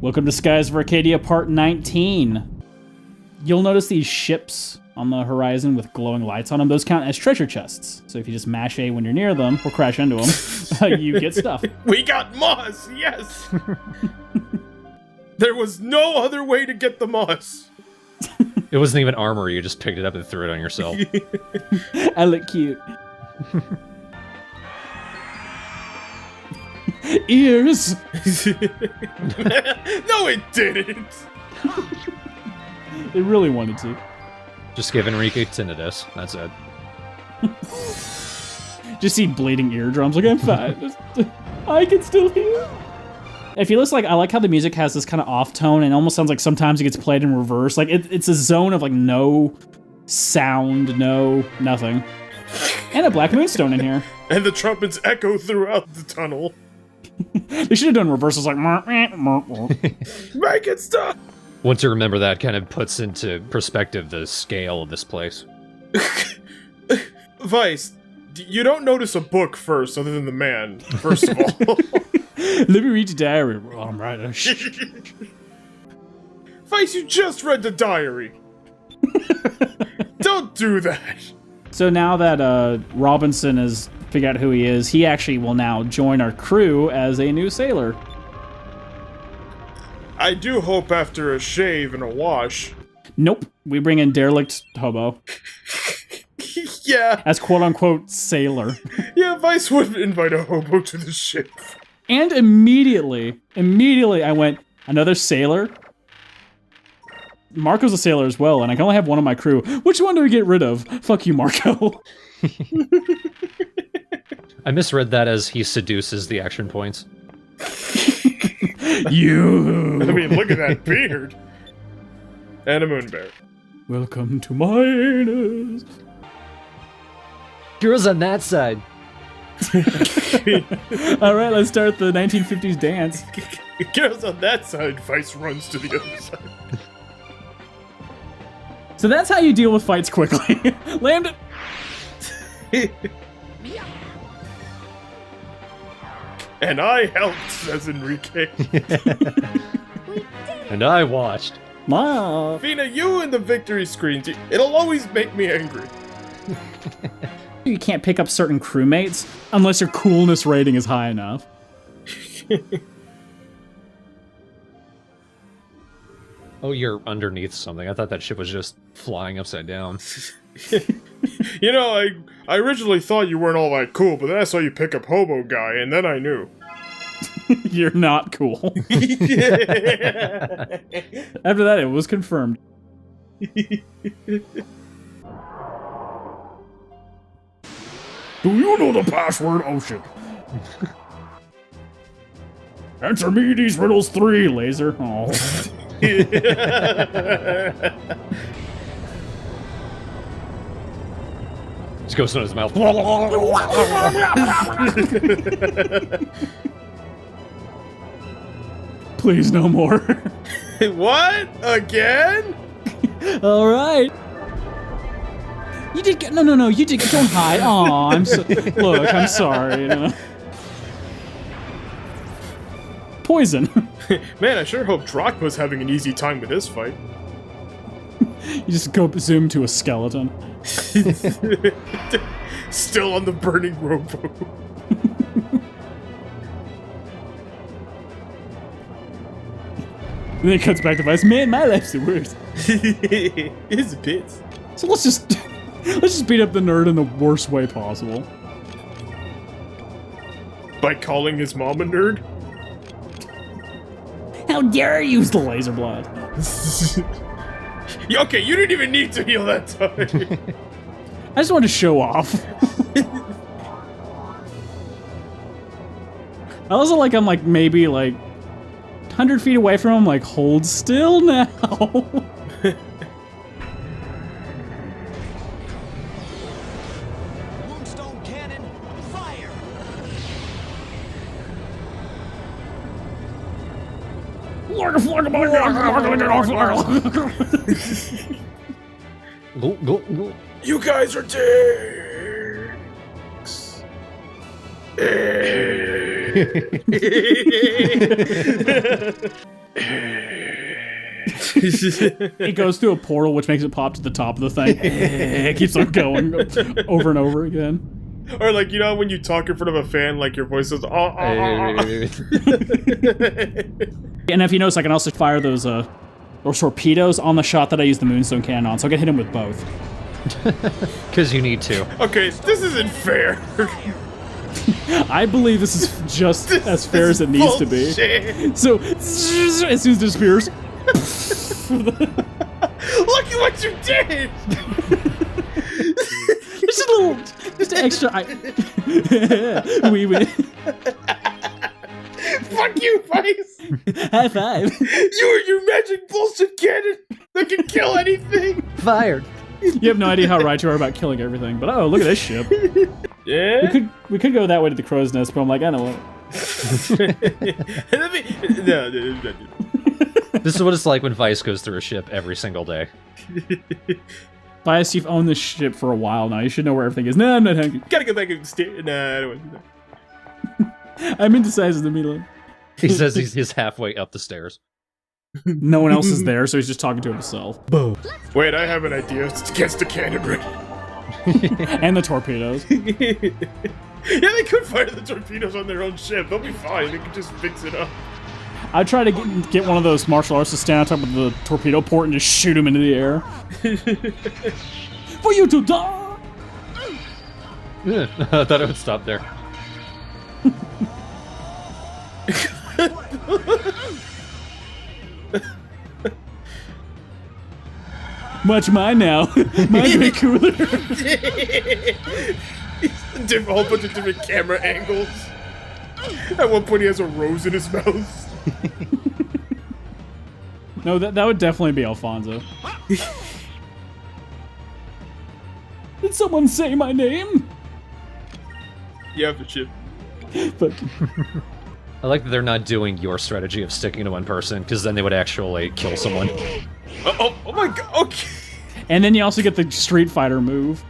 Welcome to Skies of Arcadia Part 19. You'll notice these ships on the horizon with glowing lights on them. Those count as treasure chests. So if you just mash A when you're near them, or crash into them, you get stuff. We got moss, yes! There was no other way to get the moss. It wasn't even armor, you just picked it up and threw it on yourself. I look cute. Ears! No, it didn't! It really wanted to. Just give Enrique tinnitus, that's it. Just see bleeding eardrums, like, I'm fine. I can still hear. If you listen, I like how the music has this kind of off tone, and it almost sounds like sometimes it gets played in reverse. Like, it's a zone of, like, no sound, no nothing. And a black moonstone in here. And the trumpets echo throughout the tunnel. They should have done reversals like... Make it stop! Once you remember that, kind of puts into perspective the scale of this place. Vice, you don't notice a book first, other than the man, first of all. Let me read the diary. Well, I'm right. Vice, you just read the diary. Don't do that. So now that Robinson has figured out who he is, he actually will now join our crew as a new sailor. I do hope after a shave and a wash. Nope. We bring in derelict hobo. Yeah. As quote-unquote sailor. Yeah, Vice would invite a hobo to the ship. And immediately I went, another sailor? Marco's a sailor as well, and I can only have one on my crew. Which one do we get rid of? Fuck you, Marco. I misread that as he seduces the action points. You. I mean, look at that beard. And a moon bear. Welcome to Minus. Girls on that side. All right, let's start the 1950s dance. Girls on that side, Vice runs to the other side. So that's how you deal with fights quickly. Land it. And I helped, says Enrique. And I watched. Wow. Fina, you and the victory screens, it'll always make me angry. You can't pick up certain crewmates unless your coolness rating is high enough. Oh, you're underneath something. I thought that ship was just flying upside down. You know, I originally thought you weren't all that cool, but then I saw you pick up Hobo Guy, and then I knew. You're not cool. After that, it was confirmed. Do you know the password? Oh shit. Answer me these riddles 3, laser. Oh. Just goes in his mouth. Please, no more. What? Again? All right. You did get no. You did. Don't hide. Aw, look. I'm sorry. You know. Poison. Man, I sure hope Drachma's having an easy time with this fight. You just go zoom to a skeleton. Still on the burning rowboat. And then it cuts back to Vice. Man, my life's the worst. It's a bit. So let's just beat up the nerd in the worst way possible. By calling his mom a nerd? How dare you use the laser blast? Okay, you didn't even need to heal that time. I just wanted to show off. I also like I'm like maybe like 100 feet away from him, like hold still now. Moonstone cannon, fire! You guys are dicks. It goes through a portal, which makes it pop to the top of the thing. It keeps on going over and over again. Or like, you know when you talk in front of a fan, like your voice says, And if you notice, I can also fire those torpedoes on the shot that I use the Moonstone Cannon on, so I can hit him with both. Because you need to. Okay, this isn't fair. I believe this is just as fair as it needs to be. So, as soon as it disappears... Look at what you did! Just a little... Just extra... We win. Fuck you, Vice! High five. You and your magic bullshit cannon that can kill anything! Fired. You have no idea how right you are about killing everything, but oh, look at this ship. Yeah? We could go that way to the crow's nest, but I'm like, I know what. No. This is what it's like when Vice goes through a ship every single day. Bias, you've owned this ship for a while now. You should know where everything is. No, I'm not hungry. Gotta go back and stay. Nah, I don't want to do that. I'm indecisive in the middle. He says he's halfway up the stairs. No one else is there, so he's just talking to himself. Wait, I have an idea. It's against the cannon, right? And the torpedoes. Yeah, they could fire the torpedoes on their own ship. They'll be fine. They can just fix it up. I try to get one of those martial arts to stand on top of the torpedo port and just shoot him into the air. For you to die! I thought it would stop there. Much mine now. Mine's way cooler. A whole bunch of different camera angles. At one point, he has a rose in his mouth. No, that would definitely be Alfonso. Did someone say my name? Yeah, the ship. But I like that they're not doing your strategy of sticking to one person, because then they would actually kill someone. Oh my god, okay. and then you also get the Street Fighter move.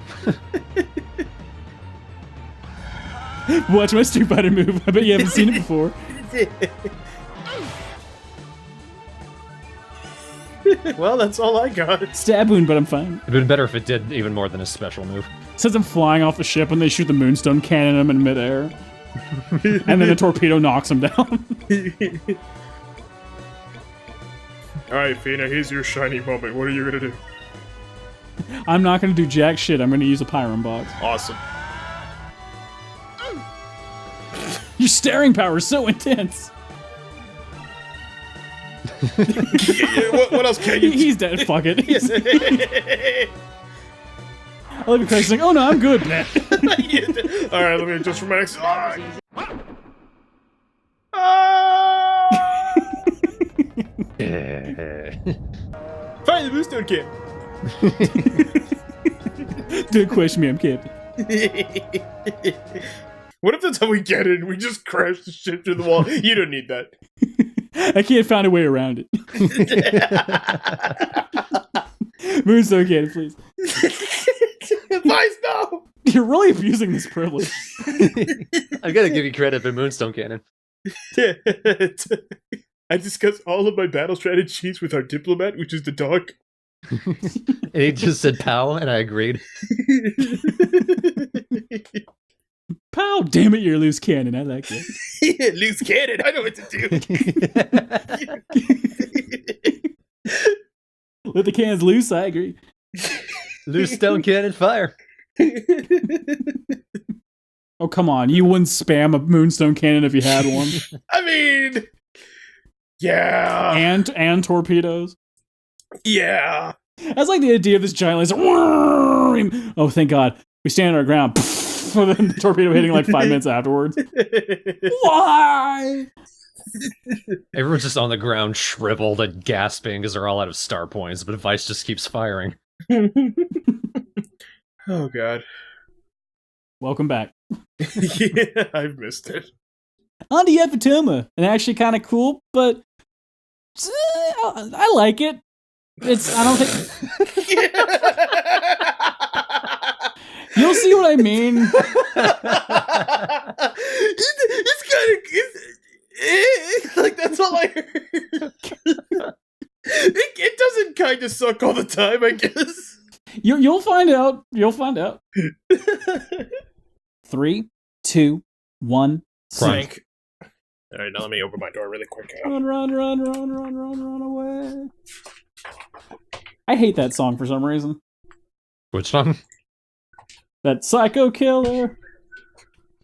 Watch my Street Fighter move. I bet you haven't seen it before. Well, that's all I got. Stab wound, but I'm fine. It'd been better if it did even more than a special move. Sends him flying off the ship and they shoot the Moonstone Cannon at him in midair. And then the torpedo knocks him down. Alright, Fina, here's your shiny moment. What are you gonna do? I'm not gonna do jack shit. I'm gonna use a Pyron box. Awesome. Your staring power is so intense. What else can you do? He's dead. Fuck it. I love you, Christ. Like, oh no, I'm good. Alright, let me adjust for my next. Find the Moonstone Kid. Don't question me, I'm camping. What if that's how we get in? We just crash the ship through the wall. You don't need that. I can't find a way around it. Moonstone Cannon, please. Vice, no! You're really abusing this privilege. I gotta give you credit for Moonstone Cannon. I discussed all of my battle strategies with our diplomat, which is the dog. And he just said "pow," and I agreed. Pow! Damn it, you're a loose cannon. I like it. Yeah, loose cannon. I know what to do. Let the cannons loose. I agree. Loose stone cannon fire. Oh, come on. You wouldn't spam a Moonstone Cannon if you had one. I mean, yeah. And torpedoes. Yeah. That's like the idea of this giant laser. Oh, thank God. We stand on our ground. The torpedo hitting like 5 minutes afterwards. Why? Everyone's just on the ground, shriveled and gasping because they're all out of star points, but Vice just keeps firing. Oh, God. Welcome back. Yeah, I've missed it. On to Yafuslowma. And actually kind of cool, but I like it. I don't think... You'll see what I mean. It's kind of... like, that's all I heard. It trying to suck all the time, I guess. You'll find out. You'll find out. 3, 2, 1. Frank. All right, now let me open my door really quick. Run away. I hate that song for some reason. Which song? That Psycho Killer.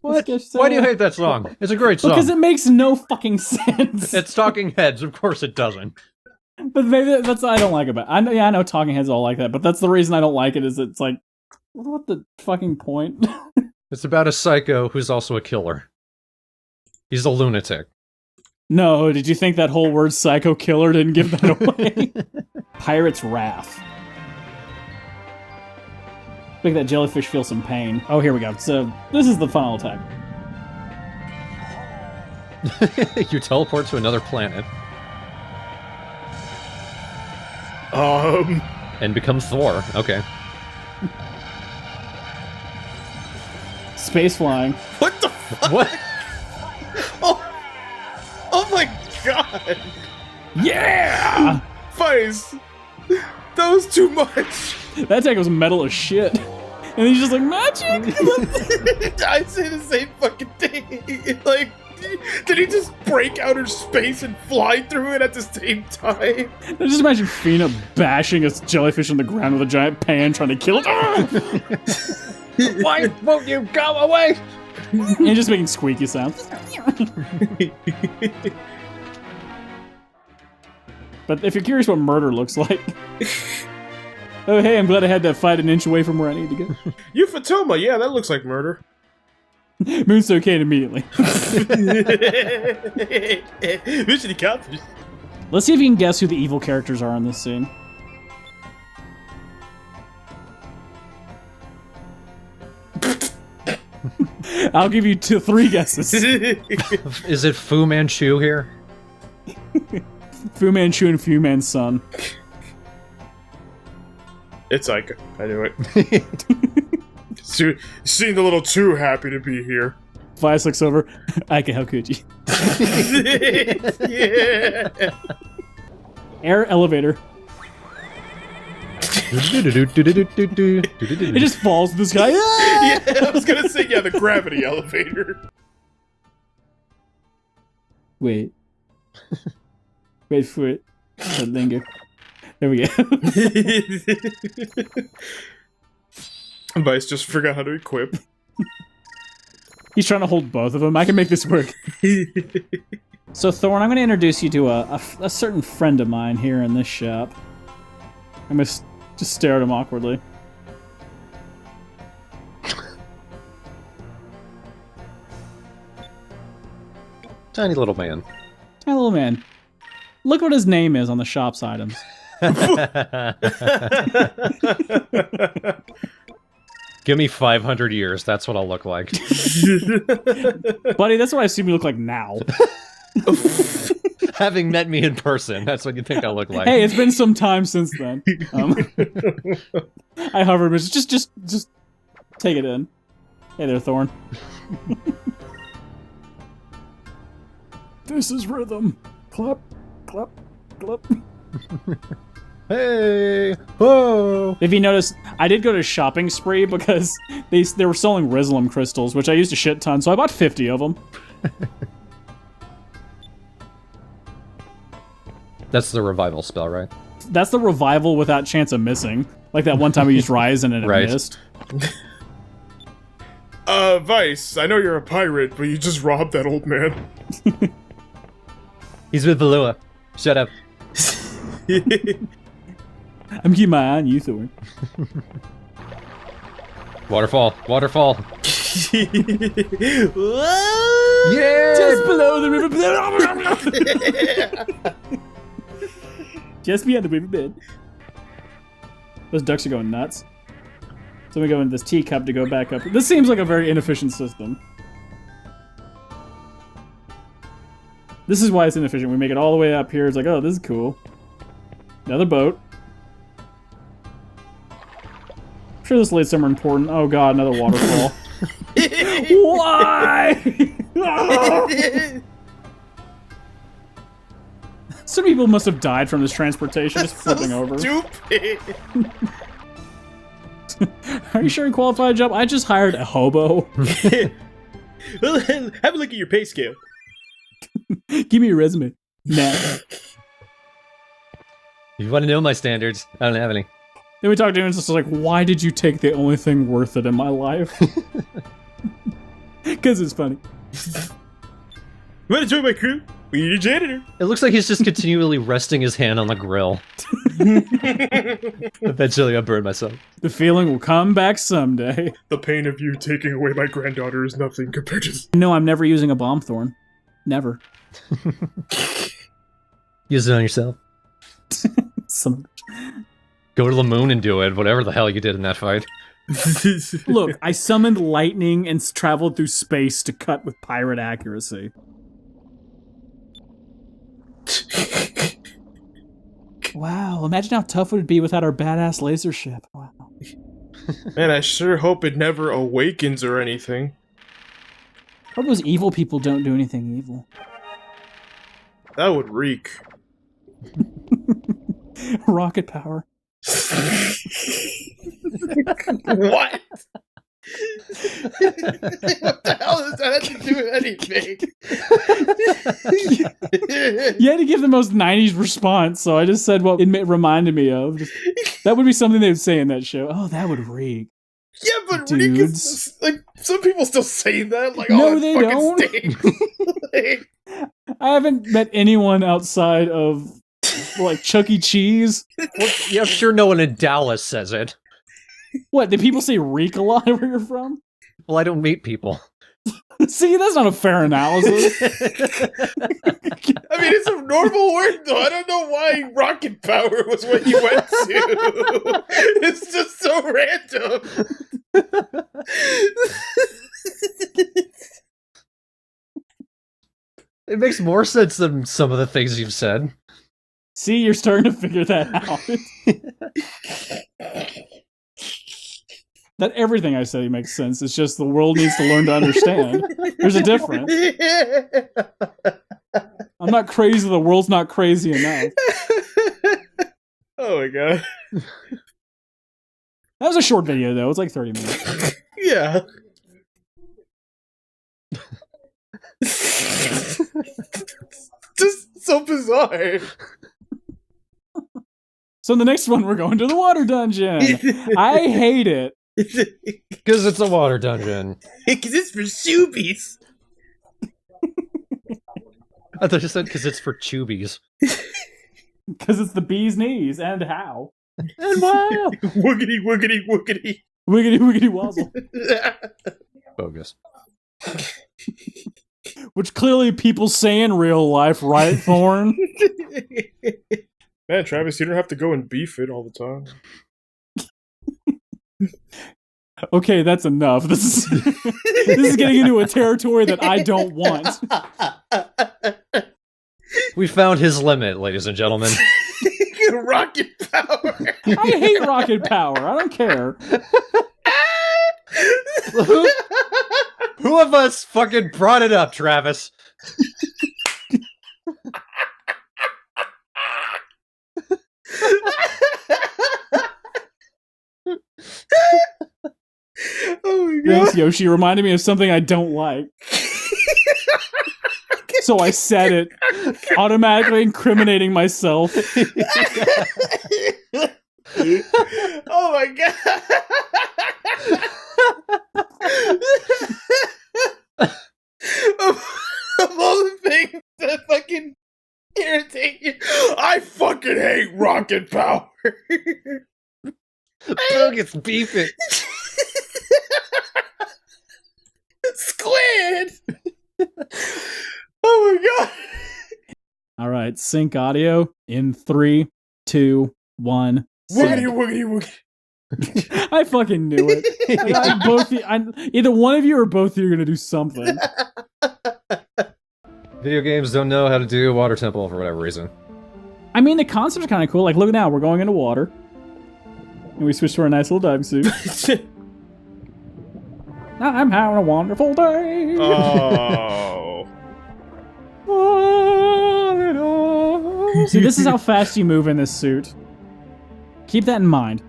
What? Why do you hate that song? It's a great song. Because it makes no fucking sense. It's Talking Heads. Of course it doesn't. But maybe that's what I don't like about it. I know Talking Heads all like that, but that's the reason I don't like it, is it's like, what the fucking point? It's about a psycho who's also a killer. He's a lunatic. No, did you think that whole word Psycho Killer didn't give that away? Pirate's Wrath. Make that jellyfish feel some pain. Oh, here we go. So, this is the final attack. You teleport to another planet. And become Thor. Okay. Space flying. what the fuck? What? Oh my god! Yeah! Vice! That was too much! That attack was metal as shit. And he's just like, magic! I'd say the same fucking thing. Like, did he just break outer space and fly through it at the same time? I just imagine Fina bashing a jellyfish on the ground with a giant pan trying to kill it. Why won't you go away? And just making squeaky sounds. But if you're curious what murder looks like... Oh, hey, I'm glad I had that fight an inch away from where I need to go. Yafuslowma, yeah, that looks like murder. Moonstone Kane immediately. Mission accomplished. Let's see if you can guess who the evil characters are in this scene. I'll give you 3 guesses. Is it Fu Manchu here? Fu Manchu and Fu Man's son. It's Ika. I knew it. Seemed a little too happy to be here. Vice looks over. Ika, how could you? Yeah. Air elevator. It just falls to this guy. Yeah, I was gonna say, yeah, the gravity elevator. Wait. Wait for it. Let linger. There we go. Vice just forgot how to equip. He's trying to hold both of them. I can make this work. So, Thorn, I'm going to introduce you to a certain friend of mine here in this shop. I'm going to just stare at him awkwardly. Tiny little man. Tiny little man. Look what his name is on the shop's items. Give me 500 years, that's what I'll look like. Buddy, that's what I assume you look like now. Having met me in person, that's what you think I look like. Hey, it's been some time since then. I hovered, but just take it in. Hey there, Thorn. This is rhythm. Clap, clap, clap. Hey! Whoa! If you notice, I did go to shopping spree because they were selling Rizlum crystals, which I used a shit ton, so I bought 50 of them. That's the revival spell, right? That's the revival without chance of missing. Like that one time we used Rise and it Right. missed. Vice, I know you're a pirate, but you just robbed that old man. He's with Valua. Shut up. I'm keeping my eye on you, Thorn. Waterfall. Waterfall. Yeah! Just below the river. Just beyond the river bed. Those ducks are going nuts. So we go into this teacup to go back up. This seems like a very inefficient system. This is why it's inefficient. We make it all the way up here. It's like, oh, this is cool. Another boat. I'm sure this lays somewhere important. Oh god, another waterfall. Why? Some people must have died from this transportation, just flipping over. Stupid. Are you sure you qualified a job? I just hired a hobo. Well, have a look at your pay scale. Give me your resume. Nah. You want to know my standards? I don't have any. Then we talked to him and it's just like, why did you take the only thing worth it in my life? Because it's funny. You want to join my crew? We need a janitor. It looks like he's just continually resting his hand on the grill. Eventually I'll burn myself. The feeling will come back someday. The pain of you taking away my granddaughter is nothing compared to... No, I'm never using a bomb thorn. Never. Use it on yourself. Go to the moon and do it, whatever the hell you did in that fight. Look, I summoned lightning and traveled through space to cut with pirate accuracy. Wow, imagine how tough it would be without our badass laser ship. Wow. Man, I sure hope it never awakens or anything. Hope those evil people don't do anything evil. That would reek. Rocket power. What? What the hell does that have to do with anything? You had to give the most 90s response, so I just said what it reminded me of. That would be something they would say in that show. Oh, that would reek. Yeah, but reek is, like, some people still say that. Like, no, oh, they fucking don't. stinks. Like, I haven't met anyone outside of, like, Chuck E. Cheese. Well, yeah, I'm sure no one in Dallas says it. What, did people say reek a lot where you're from? Well, I don't meet people. See, that's not a fair analysis. I mean, it's a normal word, though. I don't know why rocket power was what you went to. It's just so random. It makes more sense than some of the things you've said. See, you're starting to figure that out. That everything I say makes sense. It's just the world needs to learn to understand. There's a difference. I'm not crazy, the world's not crazy enough. Oh my god. That was a short video, though. It's like 30 minutes. Yeah. Just so bizarre. So in the next one, we're going to the water dungeon. I hate it. Because it's a water dungeon. Because it's for shoobies. I thought you said because it's for choobies. Because it's the bee's knees, and how. And wow! Woogity, woogity, woogity. Wiggity, wiggity, wazzle. Bogus. Which clearly people say in real life, right, Thorn? Man, Travis, you don't have to go and beef it all the time. Okay, that's enough. This is getting into a territory that I don't want. We found his limit, ladies and gentlemen. Rocket power. I hate rocket power. I don't care. Who of us fucking brought it up, Travis? Oh my god. Yes, Yoshi reminded me of something I don't like. So I said it, automatically incriminating myself. Oh my god. Of all the things that fucking irritate you, I fucking hate rocket power. Bogus beef it. Squid. Oh my god. All right, sync audio in 3, 2, 1. Woogity, woogity, woogity. I fucking knew it. Either one of you or both of you are gonna do something. Video games don't know how to do a water temple for whatever reason. I mean, the concept's kind of cool. Like, look now, we're going into water, and we switch to our nice little diving suit. I'm having a wonderful day. Oh. See, this is how fast you move in this suit. Keep that in mind.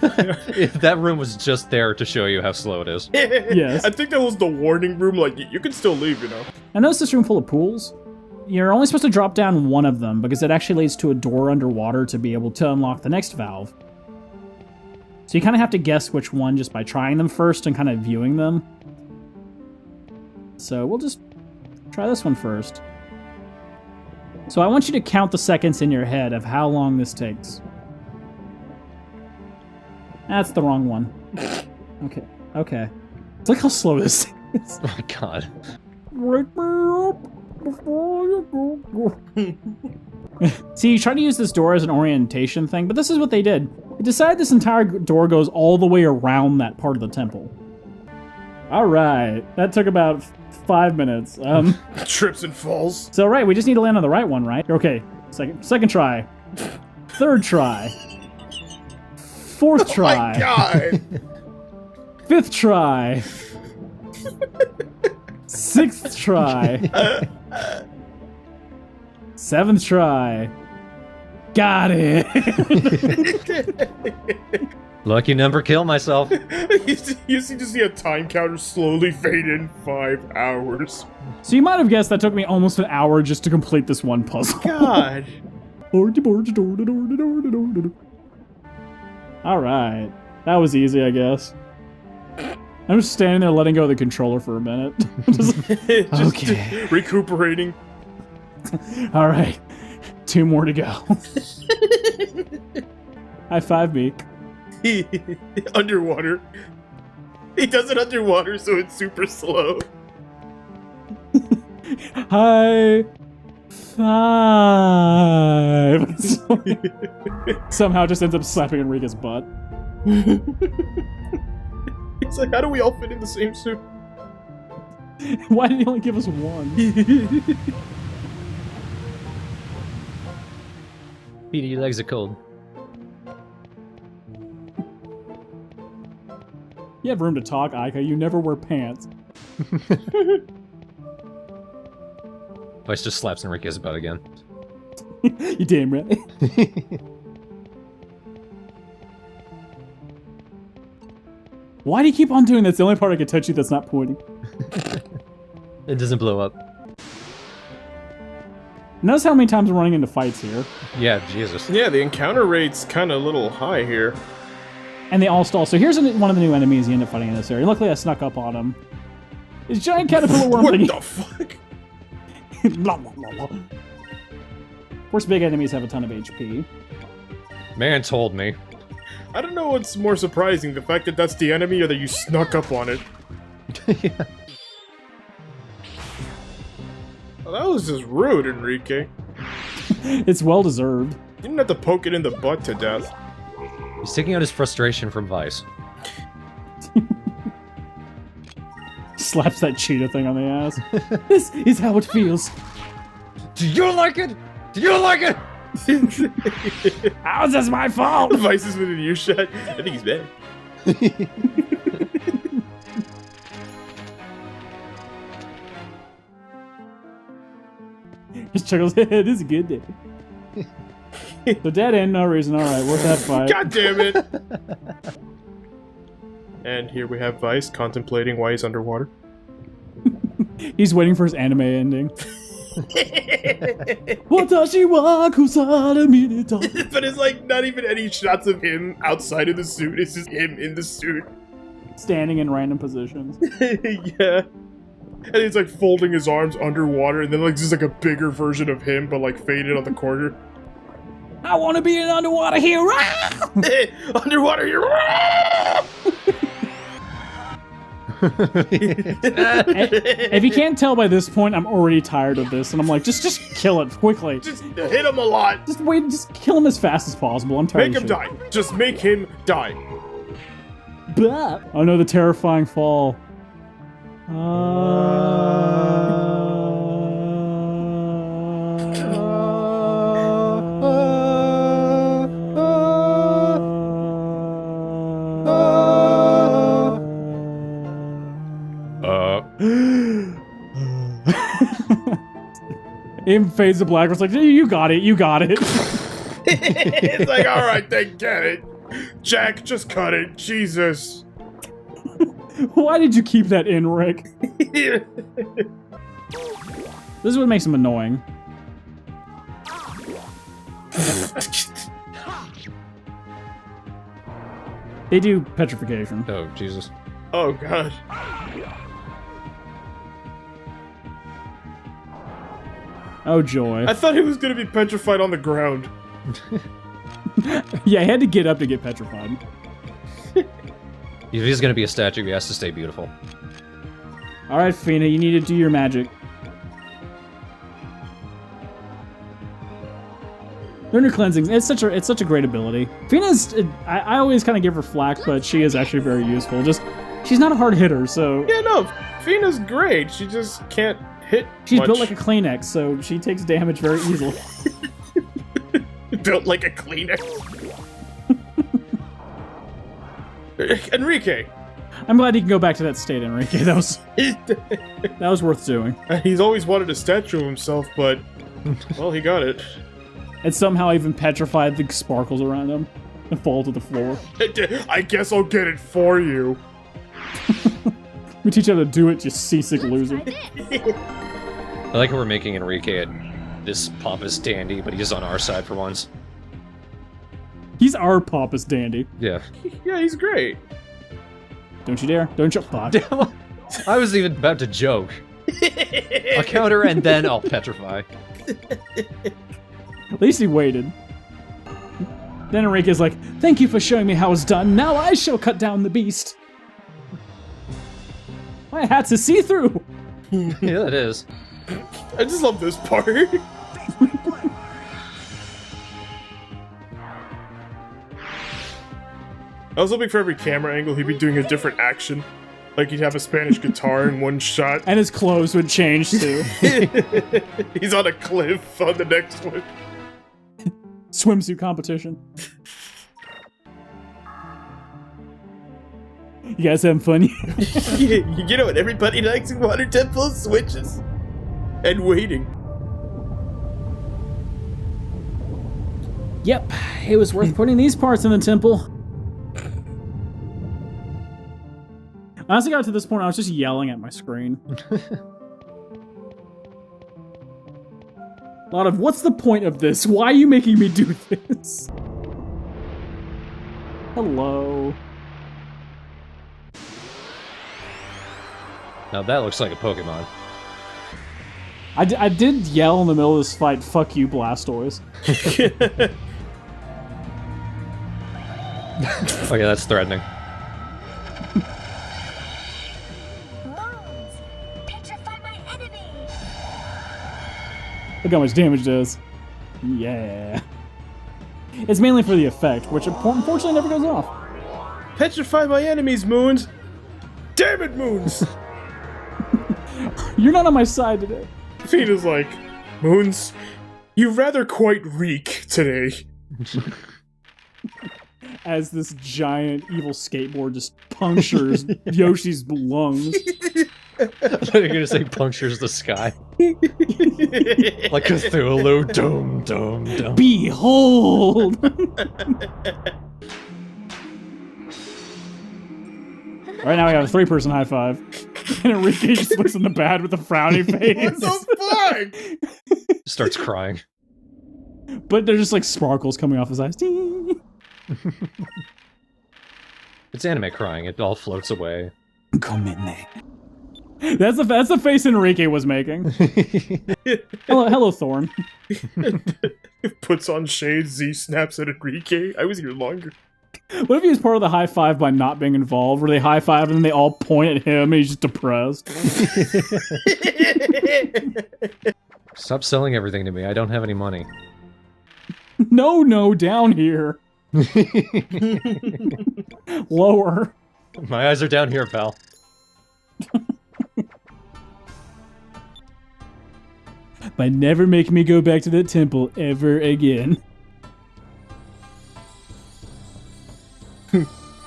That room was just there to show you how slow it is. Yes. I think that was the warning room. Like, you can still leave, you know. I noticed this room full of pools. You're only supposed to drop down one of them because it actually leads to a door underwater to be able to unlock the next valve. So you kind of have to guess which one just by trying them first and kind of viewing them. So we'll just try this one first. So I want you to count the seconds in your head of how long this takes. That's the wrong one. Okay, okay. Look how slow this is. Oh my god. Wake me up before you go. See, you try to use this door as an orientation thing, but this is what they did. They decided this entire door goes all the way around that part of the temple. All right, that took about 5 minutes. Trips and falls. So right, we just need to land on the right one, right? Okay, second try, third try, fourth try. Oh my god. Fifth try. Sixth try. Seventh try. Got it. Lucky number, kill myself. You seem to see a time counter slowly fade in 5 hours. So you might have guessed that took me almost an hour just to complete this one puzzle. God. Alright. That was easy, I guess. I'm just standing there letting go of the controller for a minute. Just okay. Recuperating. Alright. 2 more to go. High five, Meek. Underwater. He does it underwater, so it's super slow. High five. Somehow just ends up slapping Enrique's butt. It's like, how do we all fit in the same suit? Why did he only give us one? Peter, your legs are cold. You have room to talk, Aika. You never wear pants. Vice just slaps Enrique's butt again. You damn right. Why do you keep on doing that? It's the only part I can touch you that's not pointing. It doesn't blow up. Notice how many times I'm running into fights here. Yeah, Jesus. Yeah, the encounter rate's kind of a little high here. And they all stall. So here's one of the new enemies you end up fighting in this area. Luckily I snuck up on him. It's giant caterpillar worm What thingy. the fuck? Blah, blah, blah, blah. Of course, big enemies have a ton of HP. Man told me. I don't know what's more surprising, the fact that that's the enemy or that you snuck up on it. Yeah. Well, that was just rude, Enrique. It's well deserved. You didn't have to poke it in the butt to death. He's taking out his frustration from Vice. Slaps that cheetah thing on the ass. This is how it feels. Do you like it? Do you like it? How is this my fault? Vice is within earshot. I think he's bad. Just chuckles. This is a good day. So dead end, no reason. All right, worth that fight. God damn it! And here we have Vice contemplating why he's underwater. He's waiting for his anime ending. Watashi wa kusara mineta. But it's like not even any shots of him outside of the suit. It's just him in the suit. Standing in random positions. Yeah. And he's like folding his arms underwater, and then like just like a bigger version of him, but like faded on the corner. I want to be an underwater hero. Underwater hero! If you can't tell by this point, I'm already tired of this, and I'm like, just kill it quickly. Just hit him a lot. Just kill him as fast as possible. I'm tired. Make him die. Just make him die. Blah. Oh no, the terrifying fall. Even fades to black. It's like, you got it. You got it. It's like, all right, then get it. Jack, just cut it. Jesus. Why did you keep that in, Rick? This is what makes him annoying. They do petrification. Oh, Jesus. Oh, God. Oh, joy. I thought he was going to be petrified on the ground. Yeah, he had to get up to get petrified. If he's gonna be a statue, he has to stay beautiful. Alright, Fina, you need to do your magic. Learn your cleansing. It's such a great ability. Fina's, I always kind of give her flack, but she is actually very useful. Just, she's not a hard hitter, so... Yeah, no, Fina's great. She just can't hit She's much. built like a Kleenex, so she takes damage very easily. Built like a Kleenex. Enrique. I'm glad he can go back to that state, Enrique. That was worth doing. He's always wanted a statue of himself, but, well, he got it. And somehow even petrified the sparkles around him and fall to the floor. I guess I'll get it for you. We teach you how to do it, you seasick loser. I like how we're making Enrique this pompous dandy, but he's on our side for once. He's our pompous dandy. Yeah. Yeah, he's great. Don't you dare. Don't you... Fuck. I was even about to joke. I'll counter and then I'll petrify. At least he waited. Then Enrique's like, thank you for showing me how it's done. Now I shall cut down the beast. My hat's a see-through. Yeah, it is. I just love this part. I was hoping for every camera angle he'd be doing a different action. Like he'd have a Spanish guitar in one shot. And his clothes would change too. He's on a cliff on the next one. Swimsuit competition. You guys having fun? You know what everybody likes in water temples? Switches. And waiting. Yep, it was worth putting these parts in the temple. I honestly got to this point, I was just yelling at my screen. A lot of, what's the point of this? Why are you making me do this? Hello. Now that looks like a Pokemon. I did yell in the middle of this fight, fuck you, Blastoise. Okay, that's threatening. Moons, petrify my enemy. Look how much damage it does. Yeah. It's mainly for the effect, which unfortunately never goes off. Petrify my enemies, Moons! Damn it, Moons! You're not on my side today. Fina's like, Moons, you rather quite reek today. As this giant evil skateboard just punctures Yoshi's lungs. I thought you were gonna say punctures the sky. Like Cthulhu. Dum, dum, dum. Behold! Right now we have a 3-person high five. And Enrique just looks in the bad with a frowny face. What the fuck? Starts crying. But they're just like sparkles coming off his eyes. It's anime crying. It all floats away. Come in there. That's the face Enrique was making. Hello, Thorn. Puts on shades, Z snaps at Enrique. I was here longer. What if he was part of the high five by not being involved, where they high five and then they all point at him and he's just depressed? Stop selling everything to me. I don't have any money. No, down here. Lower. My eyes are down here, pal. But never make me go back to that temple ever again.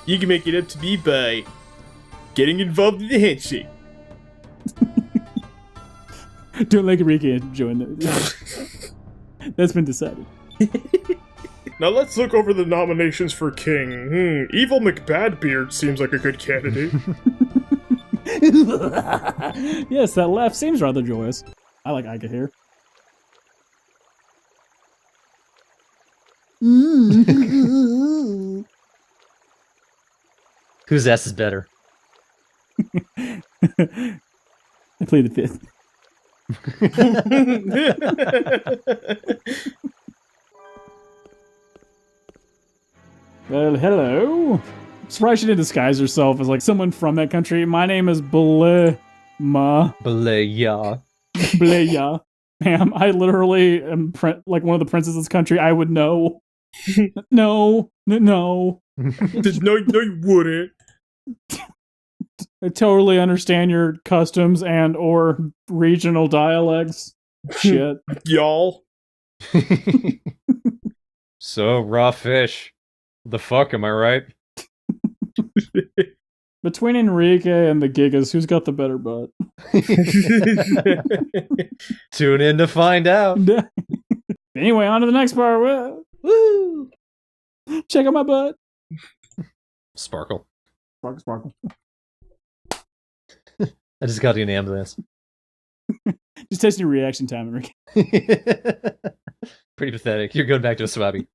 You can make it up to me by getting involved in the handshake. Don't like Enrique join the... That's been decided. Now let's look over the nominations for King. Evil McBadbeard seems like a good candidate. Yes, that laugh seems rather joyous. I like Ica here. Whose ass is better? I plead the fifth. Well, hello. I'm surprised she didn't disguise herself as like someone from that country. My name is Blema. Blaya. Bleya. Ma'am, I literally am like one of the princes of this country. I would know. No. No, you wouldn't. I totally understand your customs and or regional dialects. Shit. Y'all. So, raw fish. The fuck, am I right? Between Enrique and the Gigas, who's got the better butt? Tune in to find out. Anyway, on to the next part. Woo! Check out my butt. Sparkle. Sparkle, sparkle. I just got you an ambulance. Just testing your reaction time, Enrique. Pretty pathetic. You're going back to a swabby.